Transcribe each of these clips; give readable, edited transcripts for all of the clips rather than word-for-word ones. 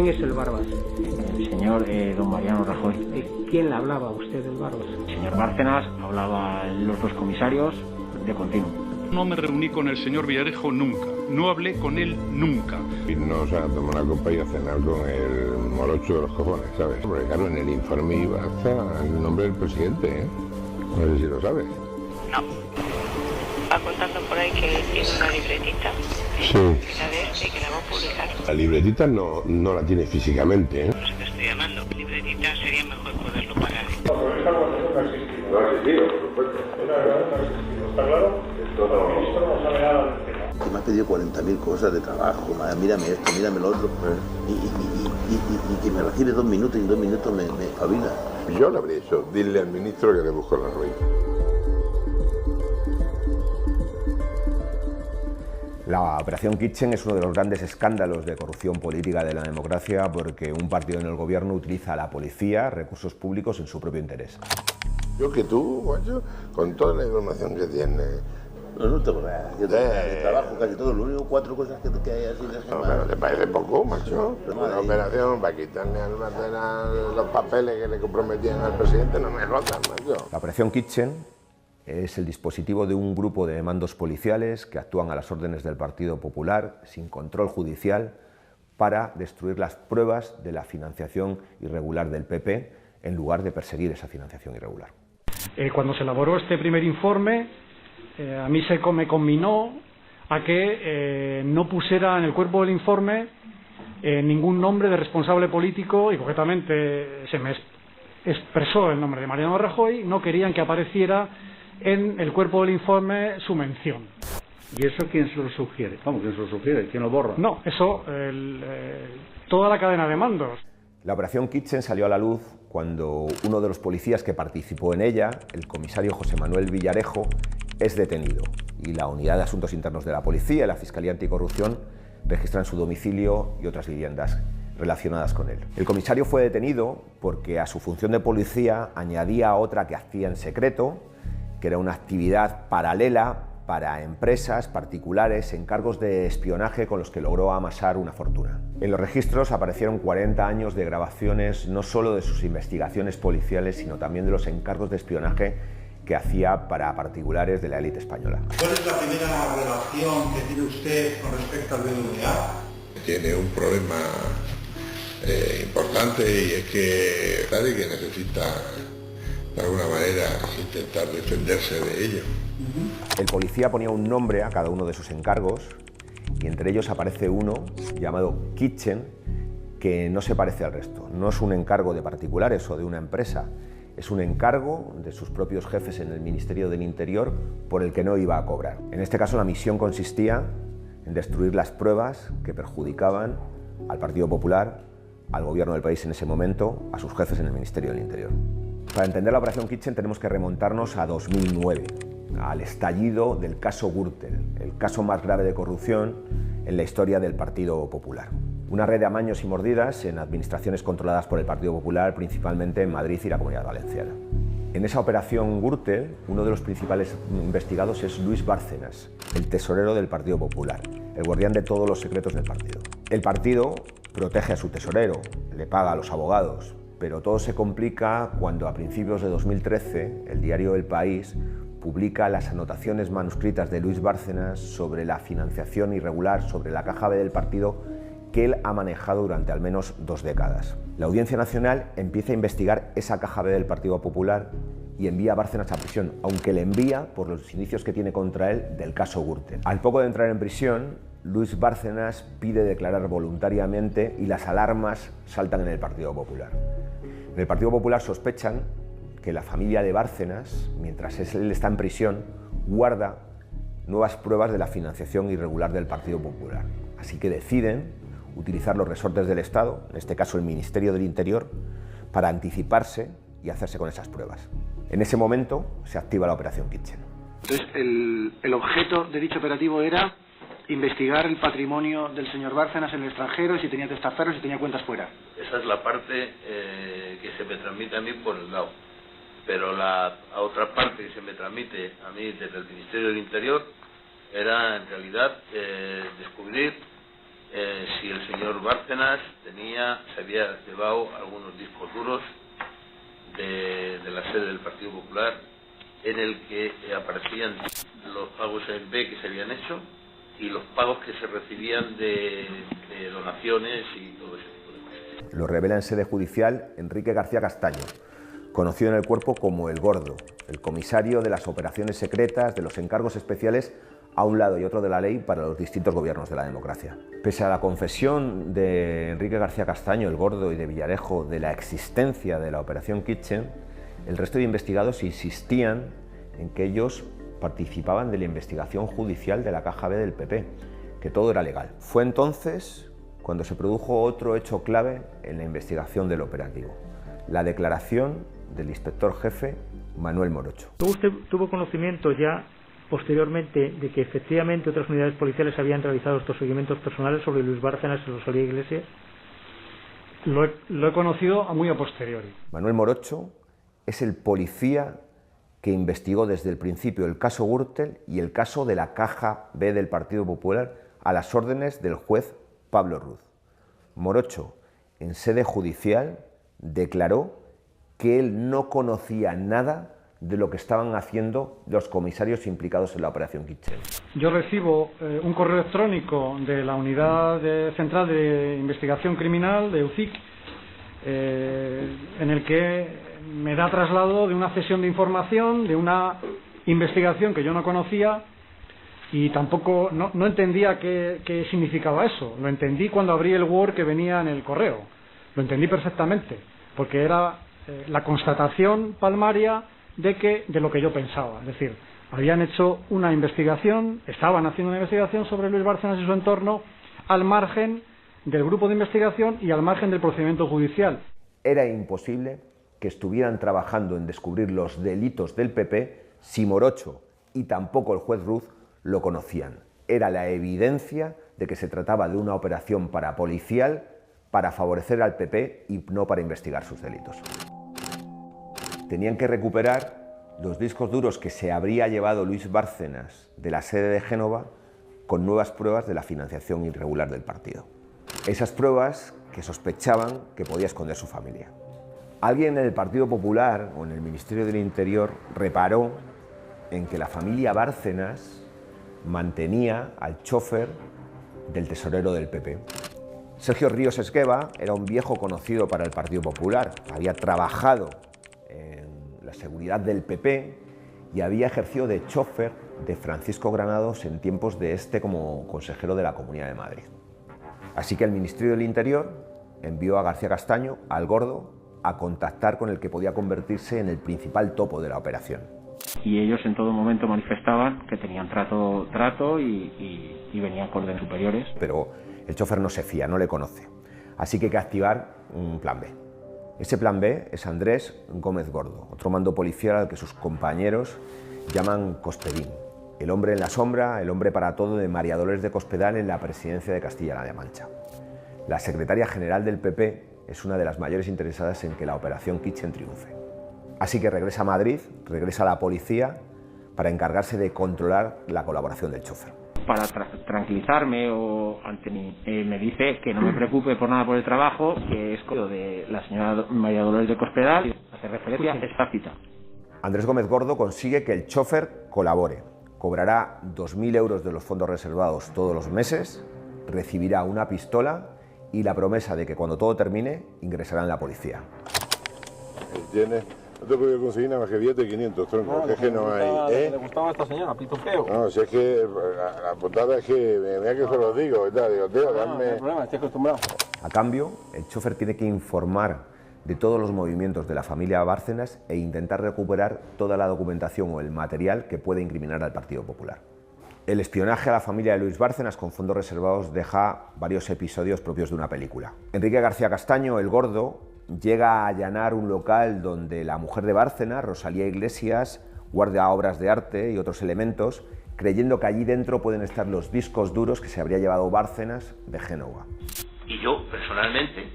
¿Quién es el Barbas? El señor don Mariano Rajoy. ¿Quién le hablaba a usted del Barbas? El señor Bárcenas, hablaba los dos comisarios de continuo. No me reuní con el señor Villarejo nunca, no hablé con él nunca. Y no se van a tomar una copa y a cenar con el morocho de los cojones, ¿sabes? Porque claro, en el informe iba hasta el nombre del presidente, ¿eh? No sé si lo sabes. No. Va contando por ahí que tiene una libretita. Sí. Que la ve y que la va a publicar. La libretita no la tiene físicamente, ¿eh? No sé qué estoy llamando. Libretita sería mejor poderlo pagar. No ha existido, por supuesto. ¿Está claro? El ministro no sabe nada del tema. Que me ha pedido 40.000 cosas de trabajo, mírame esto, mírame lo otro, y que me recibe 2 minutos y en 2 minutos me espabila. Yo le habría dicho, dile al ministro que le busco la ruina. La Operación Kitchen es uno de los grandes escándalos de corrupción política de la democracia porque un partido en el gobierno utiliza a la policía, recursos públicos en su propio interés. Yo que tú, macho, con toda la información que tienes... No tengo nada, yo trabajo casi todo, lo único 4 cosas que hay así de semana. No, pero ¿te parece poco, macho? Una operación para quitarle al Bárcenas los papeles que le comprometían al presidente, no me rotan, macho. La Operación Kitchen es el dispositivo de un grupo de mandos policiales que actúan a las órdenes del Partido Popular, sin control judicial, para destruir las pruebas de la financiación irregular del PP, en lugar de perseguir esa financiación irregular. Cuando se elaboró este primer informe, a mí se me conminó a que no pusiera en el cuerpo del informe ningún nombre de responsable político y concretamente se me expresó el nombre de Mariano Rajoy. No querían que apareciera en el cuerpo del informe su mención. ¿Y eso quién se lo sugiere? Vamos, ¿quién se lo sugiere? ¿Quién lo borra? No, eso, toda la cadena de mandos. La Operación Kitchen salió a la luz cuando uno de los policías que participó en ella, el comisario José Manuel Villarejo, es detenido y la Unidad de Asuntos Internos de la Policía y la Fiscalía Anticorrupción registran su domicilio y otras viviendas relacionadas con él. El comisario fue detenido porque a su función de policía añadía otra que hacía en secreto, que era una actividad paralela para empresas particulares, encargos de espionaje con los que logró amasar una fortuna. En los registros aparecieron 40 años de grabaciones no solo de sus investigaciones policiales, sino también de los encargos de espionaje que hacía para particulares de la élite española. ¿Cuál es la primera relación que tiene usted con respecto al BBVA? Tiene un problema importante y es que sabe que necesita de alguna manera intentar defenderse de ello. El policía ponía un nombre a cada uno de sus encargos y entre ellos aparece uno llamado Kitchen que no se parece al resto. No es un encargo de particulares o de una empresa, es un encargo de sus propios jefes en el Ministerio del Interior por el que no iba a cobrar. En este caso la misión consistía en destruir las pruebas que perjudicaban al Partido Popular, al gobierno del país en ese momento, a sus jefes en el Ministerio del Interior. Para entender la Operación Kitchen tenemos que remontarnos a 2009, al estallido del caso Gürtel, el caso más grave de corrupción en la historia del Partido Popular. Una red de amaños y mordidas en administraciones controladas por el Partido Popular, principalmente en Madrid y la Comunidad Valenciana. En esa operación Gürtel, uno de los principales investigados es Luis Bárcenas, el tesorero del Partido Popular, el guardián de todos los secretos del partido. El partido protege a su tesorero, le paga a los abogados, pero todo se complica cuando a principios de 2013 el diario El País publica las anotaciones manuscritas de Luis Bárcenas sobre la financiación irregular, sobre la caja B del partido que él ha manejado durante al menos 2 décadas. La Audiencia Nacional empieza a investigar esa caja B del Partido Popular y envía a Bárcenas a prisión, aunque le envía por los indicios que tiene contra él del caso Gürtel. Al poco de entrar en prisión, Luis Bárcenas pide declarar voluntariamente y las alarmas saltan en el Partido Popular. En el Partido Popular sospechan que la familia de Bárcenas, mientras él está en prisión, guarda nuevas pruebas de la financiación irregular del Partido Popular. Así que deciden utilizar los resortes del Estado, en este caso el Ministerio del Interior, para anticiparse y hacerse con esas pruebas. En ese momento se activa la Operación Kitchen. Entonces, el objeto de dicho operativo era investigar el patrimonio del señor Bárcenas en el extranjero, y si tenía testaferros y si tenía cuentas fuera. Esa es la parte que se me transmite a mí por el lado. Pero la otra parte que se me transmite a mí desde el Ministerio del Interior era en realidad descubrir si el señor Bárcenas se había llevado algunos discos duros de la sede del Partido Popular en el que aparecían los pagos en B que se habían hecho y los pagos que se recibían de donaciones y todo ese tipo de cosas. Lo revela en sede judicial Enrique García Castaño, conocido en el cuerpo como El Gordo, el comisario de las operaciones secretas, de los encargos especiales a un lado y otro de la ley para los distintos gobiernos de la democracia. Pese a la confesión de Enrique García Castaño, El Gordo, y de Villarejo de la existencia de la Operación Kitchen, el resto de investigados insistían en que ellos participaban de la investigación judicial de la Caja B del PP, que todo era legal. Fue entonces cuando se produjo otro hecho clave en la investigación del operativo: la declaración del inspector jefe Manuel Morocho. ¿Usted tuvo conocimiento ya posteriormente de que efectivamente otras unidades policiales habían realizado estos seguimientos personales sobre Luis Bárcenas y Rosalía Iglesias? Lo he conocido muy a posteriori. Manuel Morocho es el policía que investigó desde el principio el caso Gürtel y el caso de la Caja B del Partido Popular a las órdenes del juez Pablo Ruz. Morocho, en sede judicial, declaró que él no conocía nada de lo que estaban haciendo los comisarios implicados en la Operación Kitchen. Yo recibo un correo electrónico de la Unidad Central de Investigación Criminal de UCIC, en el que me da traslado de una cesión de información, de una investigación que yo no conocía y tampoco no entendía qué significaba eso. Lo entendí cuando abrí el Word que venía en el correo. Lo entendí perfectamente, porque era la constatación palmaria de lo que yo pensaba. Es decir, habían hecho una investigación, estaban haciendo una investigación sobre Luis Bárcenas y su entorno al margen del grupo de investigación y al margen del procedimiento judicial. Era imposible que estuvieran trabajando en descubrir los delitos del PP si Morocho y tampoco el juez Ruz lo conocían. Era la evidencia de que se trataba de una operación parapolicial para favorecer al PP y no para investigar sus delitos. Tenían que recuperar los discos duros que se habría llevado Luis Bárcenas de la sede de Génova con nuevas pruebas de la financiación irregular del partido. Esas pruebas que sospechaban que podía esconder su familia. Alguien en el Partido Popular o en el Ministerio del Interior reparó en que la familia Bárcenas mantenía al chofer del tesorero del PP. Sergio Ríos Esgueva era un viejo conocido para el Partido Popular, había trabajado en la seguridad del PP y había ejercido de chofer de Francisco Granados en tiempos de como consejero de la Comunidad de Madrid. Así que el Ministerio del Interior envió a García Castaño, al Gordo, a contactar con el que podía convertirse en el principal topo de la operación. Y ellos en todo momento manifestaban que tenían trato y venían con órdenes superiores. Pero el chofer no se fía, no le conoce. Así que hay que activar un plan B. Ese plan B es Andrés Gómez Gordo, otro mando policial al que sus compañeros llaman Cospedín. El hombre en la sombra, el hombre para todo de María Dolores de Cospedal en la presidencia de Castilla-La Mancha. La secretaria general del PP es una de las mayores interesadas en que la Operación Kitchen triunfe. Así que regresa a Madrid, regresa a la policía para encargarse de controlar la colaboración del chofer. Para tranquilizarme me dice que no me preocupe por nada por el trabajo, que es de la señora María Dolores de Cospedal, y hace referencia a esta cita. Andrés Gómez Gordo consigue que el chofer colabore. Cobrará 2.000 euros de los fondos reservados todos los meses, recibirá una pistola y la promesa de que cuando todo termine ingresará en la policía. No te he podido conseguir nada más que billete de 500, tronco, es que no hay... ¿Le gustaba a esta señora, pitufeo? No, si es que la putada es que, mira que se lo digo, y tal, digo, tío, dame... No hay problema, estoy acostumbrado. A cambio, el chofer tiene que informar de todos los movimientos de la familia Bárcenas e intentar recuperar toda la documentación o el material que puede incriminar al Partido Popular. El espionaje a la familia de Luis Bárcenas con fondos reservados deja varios episodios propios de una película. Enrique García Castaño, el Gordo, llega a allanar un local donde la mujer de Bárcenas, Rosalía Iglesias, guarda obras de arte y otros elementos, creyendo que allí dentro pueden estar los discos duros que se habría llevado Bárcenas de Génova. Y yo, personalmente,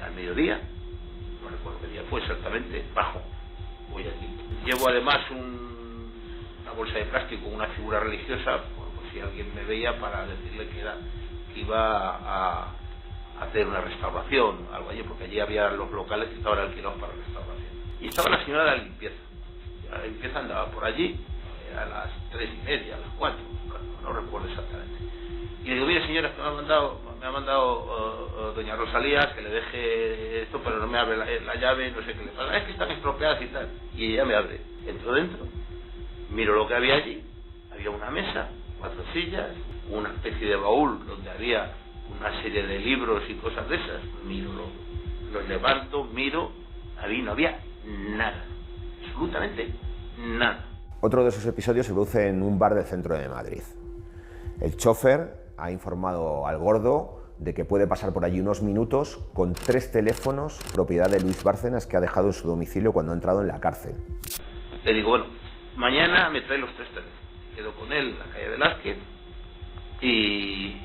al mediodía, no recuerdo qué día fue exactamente, bajo, voy aquí. Llevo además una bolsa de plástico con una figura religiosa, pues si alguien me veía, para decirle que iba a hacer una restauración, algo allí, porque allí había los locales que estaban alquilados para restauración. Y estaba la señora de la limpieza. La limpieza andaba por allí a las 3:30, a las 4, no recuerdo exactamente. Y le digo, mire señora, que me ha mandado doña Rosalía que le deje esto, pero no me abre la llave, no sé qué le pasa, es que están estropeadas y tal. Y ella me abre, entro dentro, miro lo que había allí, había una mesa, 4 sillas, una especie de baúl donde había una serie de libros y cosas de esas. Miro, los levanto, miro, ahí no había nada, absolutamente nada. Otro de esos episodios se produce en un bar del centro de Madrid. El chofer ha informado al Gordo de que puede pasar por allí unos minutos con 3 teléfonos propiedad de Luis Bárcenas que ha dejado en su domicilio cuando ha entrado en la cárcel. Le digo, bueno, mañana me trae los 3 teléfonos. Quedo con él en la calle Velázquez y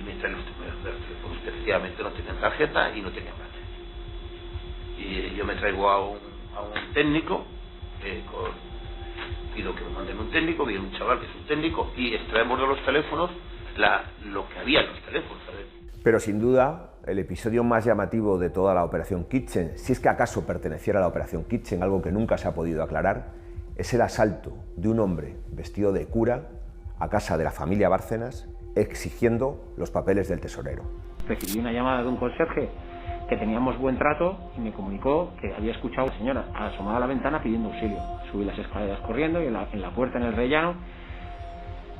me trae los teléfonos que efectivamente no tenían tarjeta y no tenían batería. Y yo me traigo a un técnico, pido que me manden un técnico, viene un chaval que es un técnico y extraemos de los teléfonos lo que había en los teléfonos, ¿sabes? Pero sin duda, el episodio más llamativo de toda la Operación Kitchen, si es que acaso perteneciera a la Operación Kitchen, algo que nunca se ha podido aclarar, es el asalto de un hombre vestido de cura a casa de la familia Bárcenas exigiendo los papeles del tesorero. Recibí una llamada de un conserje que teníamos buen trato y me comunicó que había escuchado a la señora asomada a la ventana pidiendo auxilio. Subí las escaleras corriendo y en la puerta, en el rellano,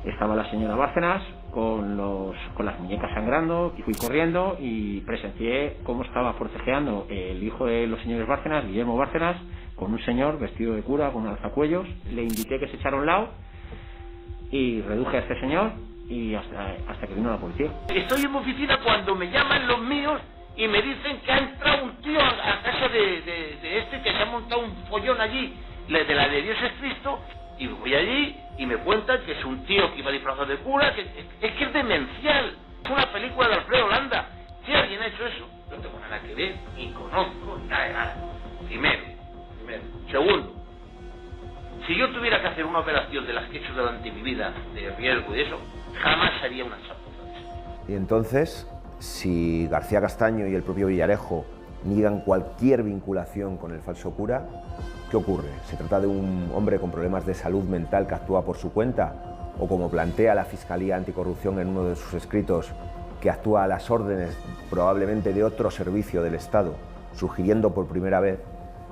estaba la señora Bárcenas con las muñecas sangrando, y fui corriendo y presencié cómo estaba forcejeando el hijo de los señores Bárcenas, Guillermo Bárcenas, con un señor vestido de cura con alzacuellos. Le invité que se echara a un lado y reduje a este señor y hasta que vino la policía. Estoy en mi oficina cuando me llaman los míos y me dicen que ha entrado un tío a casa de este, que se ha montado un follón allí, de la de Dios es Cristo, y voy allí y me cuentan que es un tío que iba disfrazado de cura, que es demencial. Es una película de Alfredo Landa. Si alguien ha hecho eso, no tengo nada que ver, ni conozco, nada de nada. Primero. Segundo, si yo tuviera que hacer una operación de las que he hecho durante mi vida, de riesgo y eso, jamás haría una chapuza. Y entonces, si García Castaño y el propio Villarejo niegan cualquier vinculación con el falso cura, ¿qué ocurre? ¿Se trata de un hombre con problemas de salud mental que actúa por su cuenta? ¿O como plantea la Fiscalía Anticorrupción en uno de sus escritos, que actúa a las órdenes probablemente de otro servicio del Estado, sugiriendo por primera vez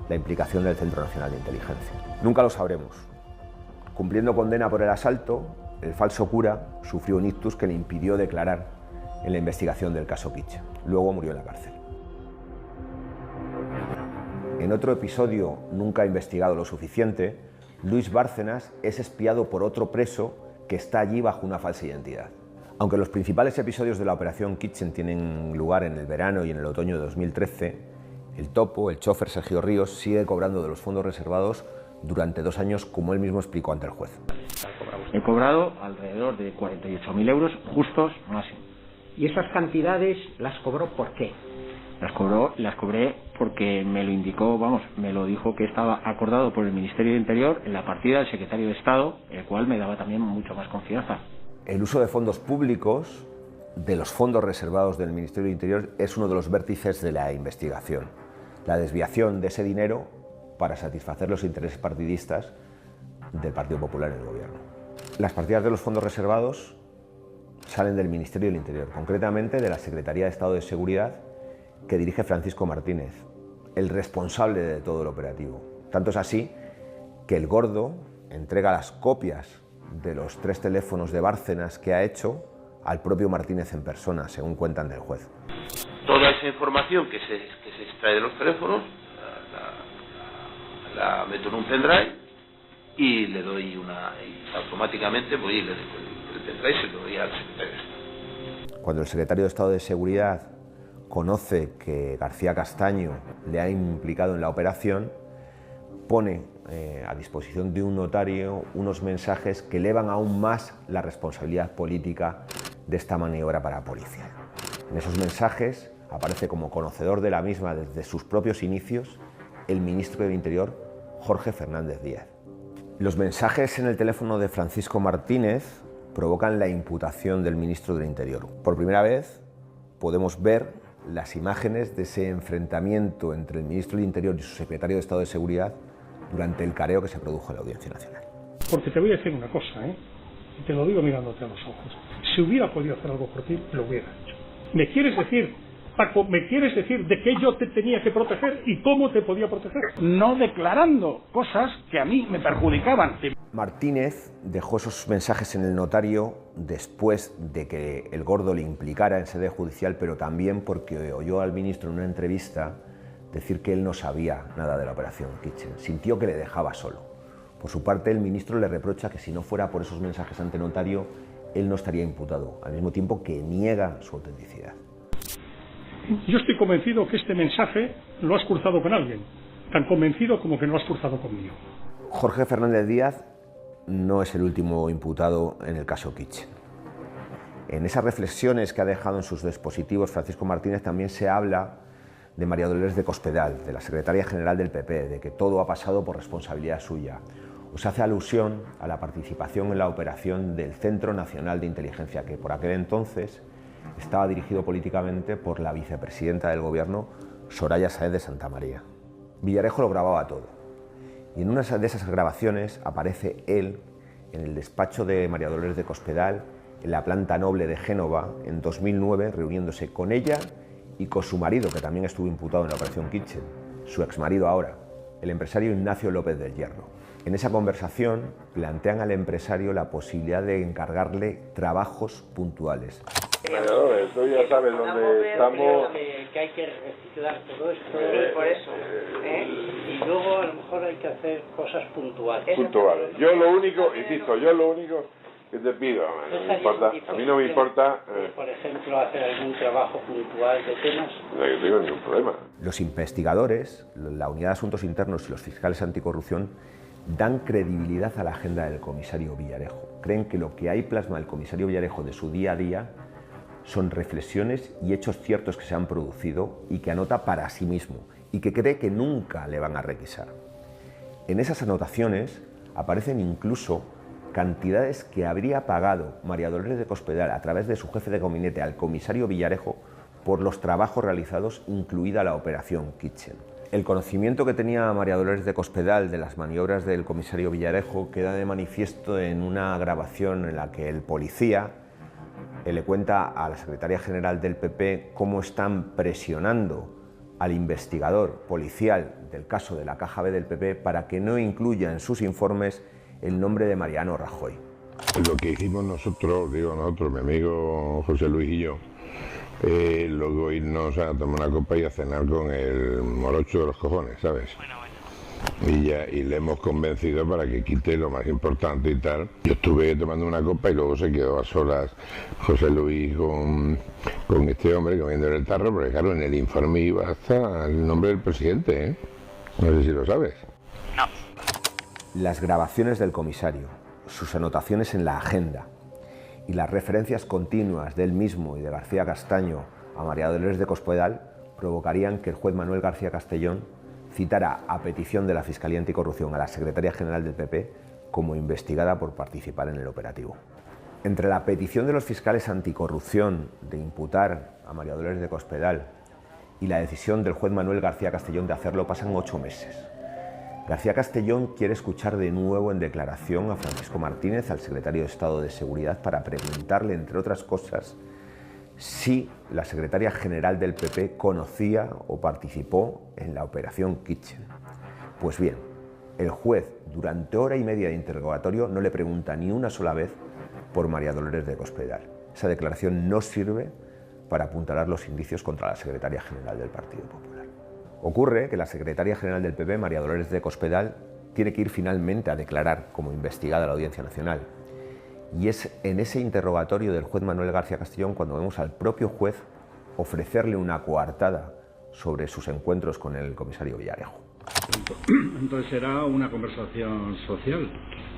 la implicación del Centro Nacional de Inteligencia? Nunca lo sabremos. Cumpliendo condena por el asalto, el falso cura sufrió un ictus que le impidió declarar en la investigación del caso Kitchen. Luego murió en la cárcel. En otro episodio nunca investigado lo suficiente, Luis Bárcenas es espiado por otro preso que está allí bajo una falsa identidad. Aunque los principales episodios de la Operación Kitchen tienen lugar en el verano y en el otoño de 2013, el topo, el chofer Sergio Ríos, sigue cobrando de los fondos reservados durante 2 años, como él mismo explicó ante el juez. He cobrado alrededor de 48.000 euros justos máximo. ¿Y esas cantidades las cobró por qué? Las cobré porque me lo indicó, me lo dijo que estaba acordado por el Ministerio de Interior en la partida del secretario de Estado, el cual me daba también mucho más confianza. El uso de fondos públicos, de los fondos reservados del Ministerio de Interior, es uno de los vértices de la investigación. La desviación de ese dinero para satisfacer los intereses partidistas del Partido Popular en el gobierno. Las partidas de los fondos reservados salen del Ministerio del Interior, concretamente de la Secretaría de Estado de Seguridad, que dirige Francisco Martínez, el responsable de todo el operativo. Tanto es así que el Gordo entrega las copias de los 3 teléfonos de Bárcenas que ha hecho al propio Martínez en persona, según cuentan del juez. Toda esa información que se extrae de los teléfonos la meto en un pendrive y le doy y automáticamente voy y le doy el pendrive y se lo doy al secretario. Cuando el secretario de Estado de Seguridad conoce que García Castaño le ha implicado en la operación, pone a disposición de un notario unos mensajes que elevan aún más la responsabilidad política de esta maniobra parapolicial. En esos mensajes aparece como conocedor de la misma desde sus propios inicios el ministro del Interior, Jorge Fernández Díaz. Los mensajes en el teléfono de Francisco Martínez provocan la imputación del ministro del Interior. Por primera vez podemos ver las imágenes de ese enfrentamiento entre el ministro del Interior y su secretario de Estado de Seguridad durante el careo que se produjo en la Audiencia Nacional. Porque te voy a decir una cosa, y te lo digo mirándote a los ojos. Si hubiera podido hacer algo por ti, lo hubiera hecho. ¿Me quieres decir, Paco, de qué yo te tenía que proteger y cómo te podía proteger? No declarando cosas que a mí me perjudicaban. Martínez dejó esos mensajes en el notario después de que el Gordo le implicara en sede judicial, pero también porque oyó al ministro en una entrevista decir que él no sabía nada de la operación Kitchen. Sintió que le dejaba solo. Por su parte, el ministro le reprocha que si no fuera por esos mensajes ante notario, él no estaría imputado, al mismo tiempo que niega su autenticidad. Yo estoy convencido que este mensaje lo has cruzado con alguien, tan convencido como que no lo has cruzado conmigo. Jorge Fernández Díaz no es el último imputado en el caso Kitchen. En esas reflexiones que ha dejado en sus dispositivos Francisco Martínez también se habla de María Dolores de Cospedal, de la secretaria general del PP, de que todo ha pasado por responsabilidad suya. O se hace alusión a la participación en la operación del Centro Nacional de Inteligencia, que por aquel entonces estaba dirigido políticamente por la vicepresidenta del gobierno, Soraya Sáez de Santamaría. Villarejo lo grababa todo. Y en una de esas grabaciones aparece él en el despacho de María Dolores de Cospedal, en la planta noble de Génova, en 2009, reuniéndose con ella y con su marido, que también estuvo imputado en la operación Kitchen, su exmarido ahora, el empresario Ignacio López del Hierro. En esa conversación plantean al empresario la posibilidad de encargarle trabajos puntuales. Bueno, esto ya sabes dónde estamos. Que hay que reciclar todo esto. Sí, por eso. Y luego a lo mejor hay que hacer cosas puntuales. Puntuales. Yo lo único que te pido, no me importa, a mí no me importa. Por ejemplo, hacer algún trabajo puntual de temas. No, yo tengo ningún problema. Los investigadores, la Unidad de Asuntos Internos y los fiscales anticorrupción dan credibilidad a la agenda del comisario Villarejo. Creen que lo que hay plasma el comisario Villarejo de su día a día son reflexiones y hechos ciertos que se han producido y que anota para sí mismo y que cree que nunca le van a requisar. En esas anotaciones aparecen incluso cantidades que habría pagado María Dolores de Cospedal a través de su jefe de gabinete al comisario Villarejo por los trabajos realizados, incluida la operación Kitchen. El conocimiento que tenía María Dolores de Cospedal de las maniobras del comisario Villarejo queda de manifiesto en una grabación en la que el policía le cuenta a la secretaria general del PP cómo están presionando al investigador policial del caso de la Caja B del PP para que no incluya en sus informes el nombre de Mariano Rajoy. Lo que hicimos nosotros, mi amigo José Luis y yo, luego irnos a tomar una copa y a cenar con el morocho de los cojones, ¿sabes? Y le hemos convencido para que quite lo más importante y tal. Yo estuve tomando una copa y luego se quedó a solas José Luis con este hombre comiendo en el tarro, porque claro, en el informe iba hasta el nombre del presidente, No sé si lo sabes. No. Las grabaciones del comisario, sus anotaciones en la agenda y las referencias continuas de él mismo y de García Castaño a María Dolores de Cospedal provocarían que el juez Manuel García Castellón citara a petición de la Fiscalía Anticorrupción a la Secretaria General del PP como investigada por participar en el operativo. Entre la petición de los fiscales anticorrupción de imputar a María Dolores de Cospedal y la decisión del juez Manuel García Castellón de hacerlo pasan 8 meses. García Castellón quiere escuchar de nuevo en declaración a Francisco Martínez, al secretario de Estado de Seguridad, para preguntarle, entre otras cosas, si la secretaria general del PP conocía o participó en la operación Kitchen. Pues bien, el juez, durante hora y media de interrogatorio, no le pregunta ni una sola vez por María Dolores de Cospedal. Esa declaración no sirve para apuntalar los indicios contra la secretaria general del Partido Popular. Ocurre que la secretaria general del PP, María Dolores de Cospedal, tiene que ir finalmente a declarar como investigada a la Audiencia Nacional. Y es en ese interrogatorio del juez Manuel García Castellón cuando vemos al propio juez ofrecerle una coartada sobre sus encuentros con el comisario Villarejo. Entonces será una conversación social.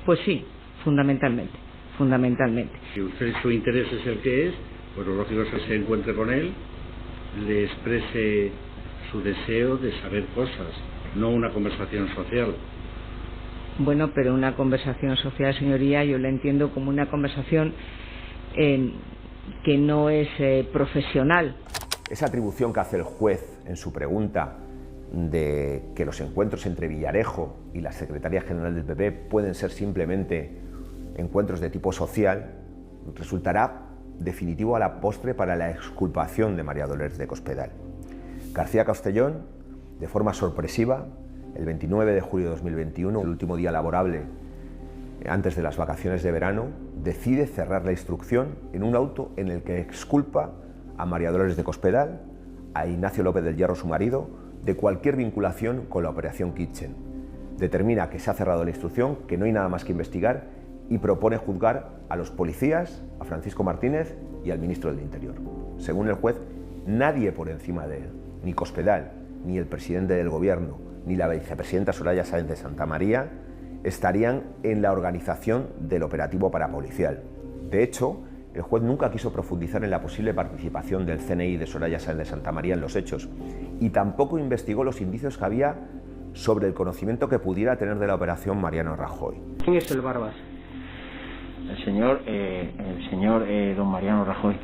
Pues sí, fundamentalmente. Si usted, su interés es el que es, pues lo lógico es que se encuentre con él, le exprese su deseo de saber cosas, no una conversación social. Bueno, pero una conversación social, señoría, yo la entiendo como una conversación que no es profesional. Esa atribución que hace el juez en su pregunta de que los encuentros entre Villarejo y la secretaria general del PP pueden ser simplemente encuentros de tipo social, resultará definitivo a la postre para la exculpación de María Dolores de Cospedal. García Castellón, de forma sorpresiva, el 29 de julio de 2021, el último día laborable antes de las vacaciones de verano, decide cerrar la instrucción en un auto en el que exculpa a María Dolores de Cospedal, a Ignacio López del Hierro, su marido, de cualquier vinculación con la operación Kitchen. Determina que se ha cerrado la instrucción, que no hay nada más que investigar y propone juzgar a los policías, a Francisco Martínez y al ministro del Interior. Según el juez, nadie por encima de él, ni Cospedal, ni el presidente del gobierno, ni la vicepresidenta Soraya Sáenz de Santamaría, estarían en la organización del operativo parapolicial. De hecho, el juez nunca quiso profundizar en la posible participación del CNI de Soraya Sáenz de Santamaría en los hechos y tampoco investigó los indicios que había sobre el conocimiento que pudiera tener de la operación Mariano Rajoy. ¿Quién es el Barbas? El señor don Mariano Rajoy.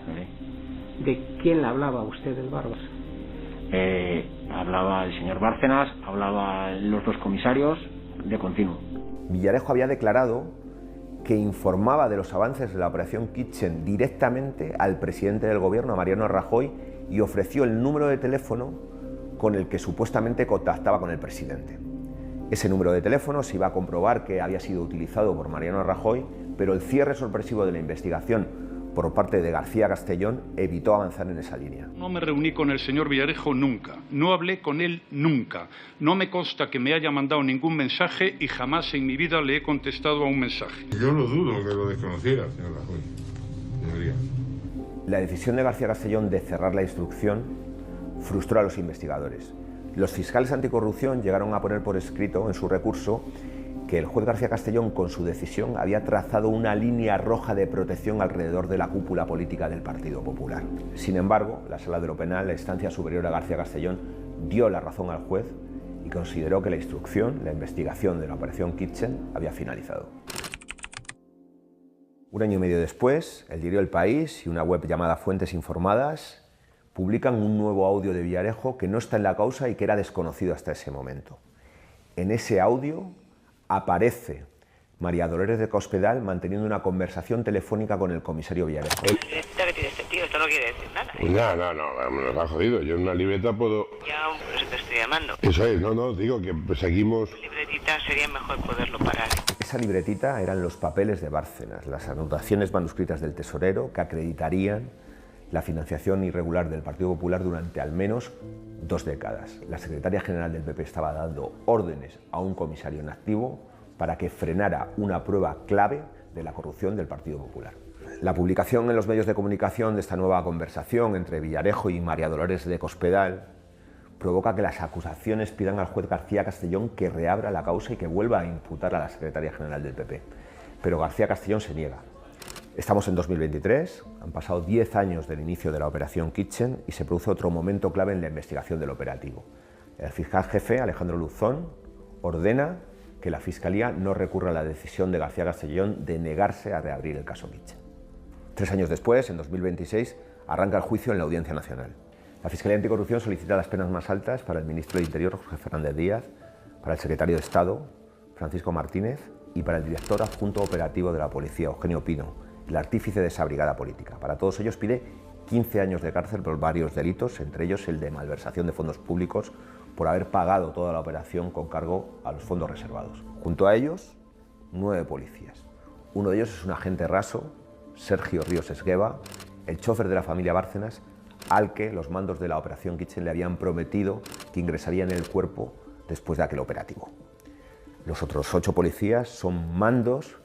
¿De quién le hablaba usted del Barbas? Hablaba el señor Bárcenas, hablaban los dos comisarios de continuo. Villarejo había declarado que informaba de los avances de la operación Kitchen directamente al presidente del gobierno, a Mariano Rajoy, y ofreció el número de teléfono con el que supuestamente contactaba con el presidente. Ese número de teléfono se iba a comprobar que había sido utilizado por Mariano Rajoy, pero el cierre sorpresivo de la investigación por parte de García Castellón evitó avanzar en esa línea. No me reuní con el señor Villarejo nunca, no hablé con él nunca, no me consta que me haya mandado ningún mensaje y jamás en mi vida le he contestado a un mensaje. Yo lo dudo que lo desconociera, señor Rajoy, señoría. La decisión de García Castellón de cerrar la instrucción frustró a los investigadores. Los fiscales anticorrupción llegaron a poner por escrito en su recurso que el juez García Castellón, con su decisión, había trazado una línea roja de protección alrededor de la cúpula política del Partido Popular. Sin embargo, la Sala de lo Penal, la instancia superior a García Castellón, dio la razón al juez y consideró que la instrucción, la investigación de la operación Kitchen, había finalizado. Un año y medio después, el diario El País y una web llamada Fuentes Informadas publican un nuevo audio de Villarejo que no está en la causa y que era desconocido hasta ese momento. En ese audio aparece María Dolores de Cospedal manteniendo una conversación telefónica con el comisario Villarejo. ¿Qué tiene este tío? Esto no quiere decir nada. No, me lo ha jodido. Yo en una libreta puedo... Ya, por eso te estoy llamando. Eso es, digo que seguimos... Libretita sería mejor poderlo parar. Esa libretita eran los papeles de Bárcenas, las anotaciones manuscritas del tesorero que acreditarían la financiación irregular del Partido Popular durante al menos 2 décadas. La secretaria general del PP estaba dando órdenes a un comisario en activo para que frenara una prueba clave de la corrupción del Partido Popular. La publicación en los medios de comunicación de esta nueva conversación entre Villarejo y María Dolores de Cospedal provoca que las acusaciones pidan al juez García Castellón que reabra la causa y que vuelva a imputar a la secretaria general del PP. Pero García Castellón se niega. Estamos en 2023, han pasado 10 años del inicio de la operación Kitchen y se produce otro momento clave en la investigación del operativo. El fiscal jefe, Alejandro Luzón, ordena que la Fiscalía no recurra a la decisión de García Castellón de negarse a reabrir el caso Kitchen. 3 años después, en 2026, arranca el juicio en la Audiencia Nacional. La Fiscalía Anticorrupción solicita las penas más altas para el ministro de Interior, José Fernández Díaz, para el secretario de Estado, Francisco Martínez, y para el director adjunto operativo de la Policía, Eugenio Pino, el artífice de esa brigada política. Para todos ellos pide 15 años de cárcel por varios delitos, entre ellos el de malversación de fondos públicos por haber pagado toda la operación con cargo a los fondos reservados. Junto a ellos, 9 policías. Uno de ellos es un agente raso, Sergio Ríos Esgueva, el chofer de la familia Bárcenas, al que los mandos de la operación Kitchen le habían prometido que ingresaría en el cuerpo después de aquel operativo. Los otros 8 policías son mandos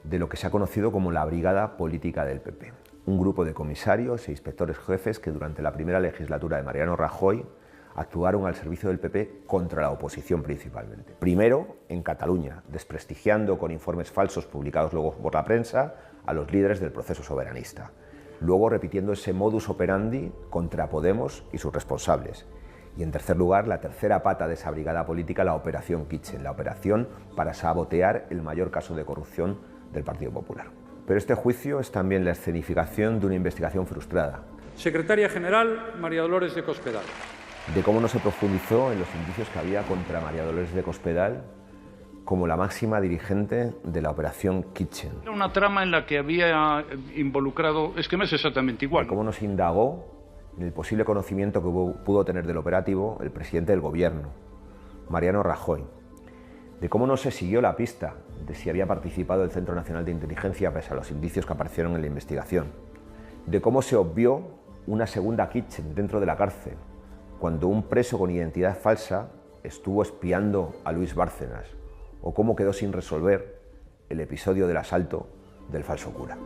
de lo que se ha conocido como la Brigada Política del PP, un grupo de comisarios e inspectores jefes que durante la primera legislatura de Mariano Rajoy actuaron al servicio del PP contra la oposición principalmente. Primero en Cataluña, desprestigiando con informes falsos publicados luego por la prensa a los líderes del proceso soberanista. Luego repitiendo ese modus operandi contra Podemos y sus responsables. Y en tercer lugar, la tercera pata de esa brigada política, la Operación Kitchen, la operación para sabotear el mayor caso de corrupción del Partido Popular. Pero este juicio es también la escenificación de una investigación frustrada. Secretaria General, María Dolores de Cospedal. De cómo no se profundizó en los indicios que había contra María Dolores de Cospedal como la máxima dirigente de la Operación Kitchen. Era una trama en la que había involucrado, es que me es exactamente igual. De cómo no se indagó en el posible conocimiento que pudo tener del operativo el presidente del gobierno, Mariano Rajoy. De cómo no se siguió la pista de si había participado el Centro Nacional de Inteligencia pese a los indicios que aparecieron en la investigación. De cómo se obvió una segunda Kitchen dentro de la cárcel, cuando un preso con identidad falsa estuvo espiando a Luis Bárcenas, o cómo quedó sin resolver el episodio del asalto del falso cura.